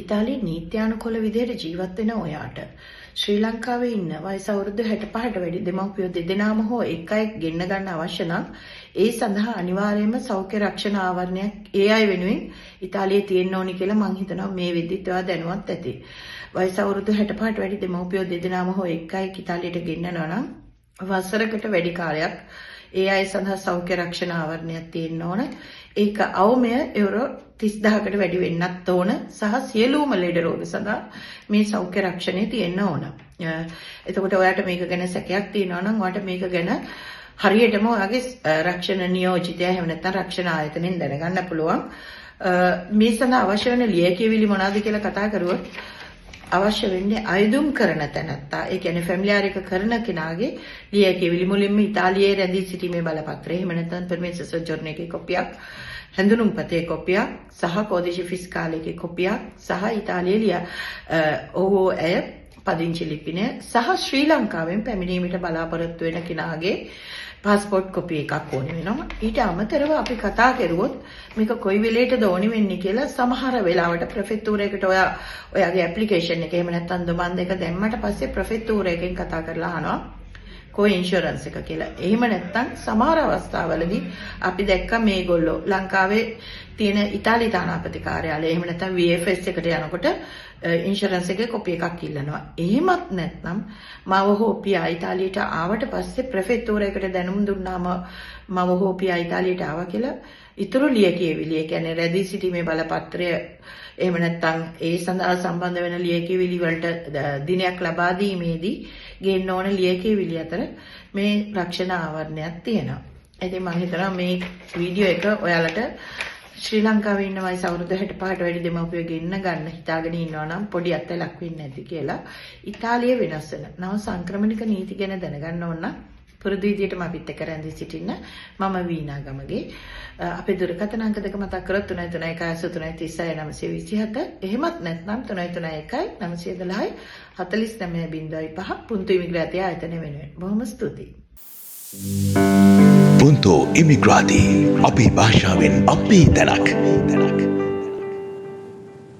ඉතාලියේ නීත්‍යානුකූල විදිහට ජීවත් වෙන ඔයාට ශ්‍රී ලංකාවේ ඉන්න වයස අවුරුදු 65ට වැඩි දෙමව්පියෝ දෙදෙනාම හෝ එකෙක් ගෙන්න ගන්න අවශ්‍ය නම් ඒ සඳහා අනිවාර්යයෙන්ම සෞඛ්‍ය රක්ෂණ ආවරණයක් ඒ අය වෙනුවෙන් ඉතාලියේ තියෙන්න ඕනි කියලා මම හිතනවා මේ වෙද්දිත් ඔයා දැනුවත් ඇති. වයස අවුරුදු 65ට වැඩි දෙමව්පියෝ දෙදෙනාම හෝ එකෙක් ඉතාලියට ගෙන්නනවා නම් වසරකට වැඩි කාලයක් ඒ අය සඳහා සෞඛ්‍ය රක්ෂණ ආවරණයක් තියෙන්න ඕන. ඒක අවමය යුරෝ 30000කට වැඩි වෙන්නත් ඕන සහ සියලුම ලෙඩ රෝග සඳහා මේ සෞඛ්‍ය රක්ෂණය තියෙන්න ඕන. එතකොට ඔයාට මේක ගැන සැකයක් තියෙනවා නම් ඔයාට මේක ගැන හරියටම ඔයාගේ රක්ෂණ නියෝජිතයා එහෙම නැත්නම් රක්ෂණ ආයතනයෙන් දැනගන්න පුළුවන්. මේ සඳහා අවශ්‍ය වෙන ලියකියවිලි මොනවද කියලා කතා කරුවොත් අවශ්‍ය වෙන්නේ අයදුම් කරන තැනත්තා. ඒ කියන්නේ ෆැමිලියාර් එක කරන කෙනාගේ ලියකියවිලි මුලින්ම ඉතාලියේ රැඳී සිටීමේ බලපත්‍රය එහෙම නැත්නම් පර්මිට් සොජෝර්න් එකේ කොපියක්, හැඳුනුම්පතේ කොපියක් සහ කෝදිශ ෆිස්කාලයේ කොපියක් සහ ඉතාලියේ ඇය පදිංචි ලිපිනය සහ ශ්‍රී ලංකාවෙන් පැමිණීමට බලාපොරොත්තු වෙන කෙනාගේ පාස්පෝර්ට් කොපි එකක් ඕනේ වෙනවා. ඊට අමතරව අපි කතා කරුවොත් මේක කොයි වෙලේටද ඕනි වෙන්නේ කියලා සමහර වෙලාවට ප්‍රෙෆෙක්ටුරයකට ඔයාගේ ඇප්ලිකේෂන් එක එහෙම නැත්නම් දොමන් දෙක දැම්මට පස්සේ ප්‍රෙෆෙක්ටුරයකින් කතා කරලා අහනවා කොයි ඉන්ෂුරන්ස් එක කියලා. එහෙම නැත්නම් සමහර අවස්ථාවලදී අපි දැක්ක මේගොල්ලෝ ලංකාවේ තියෙන ඉතාලි තානාපති කාර්යාලය එහෙම නැත්නම් VFS එකට යනකොට ඉන්ෂුරන්ස් එකේ කොපි එකක් ඉල්ලනවා. එහෙමත් නැත්නම් මව හෝ පියා ඉතාලියට ආවට පස්සේ ප්‍රෙෆෙක්ටුරයකට දැනුම් දුන්නාම මව හෝ පියා ඉතාලියට ආවා කියලා ඉතුරු ලියකියවිලි, ඒ කියන්නේ රැඳී සිටීමේ බලපත්‍රය එහෙම නැත්නම් ඒ සඳහා සම්බන්ධ වෙන ලියකියවිලි වලට දිනයක් ලබා දීමේදී ගේන්න ඕන ලියකියවිලි අතර මේ රක්ෂණ ආවරණයක් තියෙනවා. ඉතින් මම හිතනවා මේ වීඩියෝ එක ඔයාලට ශ්‍රී ලංකාවේ ඉන්න වයස අවුරුදු 65ට වැඩි දෙමව්පියෝ ගෙන්න ගන්න හිතාගෙන ඉන්නවා නම් පොඩි අත්ලක් වෙන්නේ නැති කියලා. ඉතාලියේ වෙනස් වෙන නව සංක්‍රමණික නීති ගැන දැනගන්න ඕන නම් පුරුදු විදියටම අපිත් එක්ක රැඳී සිටින්න. මම වීණා ගමගේ. අපේ දුරකථන අංක දෙක මතක් කරොත් 331 එහෙමත් නැත්නම් 331 912 49.5 පුන්තු ඉමිග්‍රාතිය ආයතනය වෙනුවෙන්. බොහොම ස්තුතියි. පුන්තු ඉමිග්‍රාති අපේ භාෂාවෙන් අපේ තැනක්.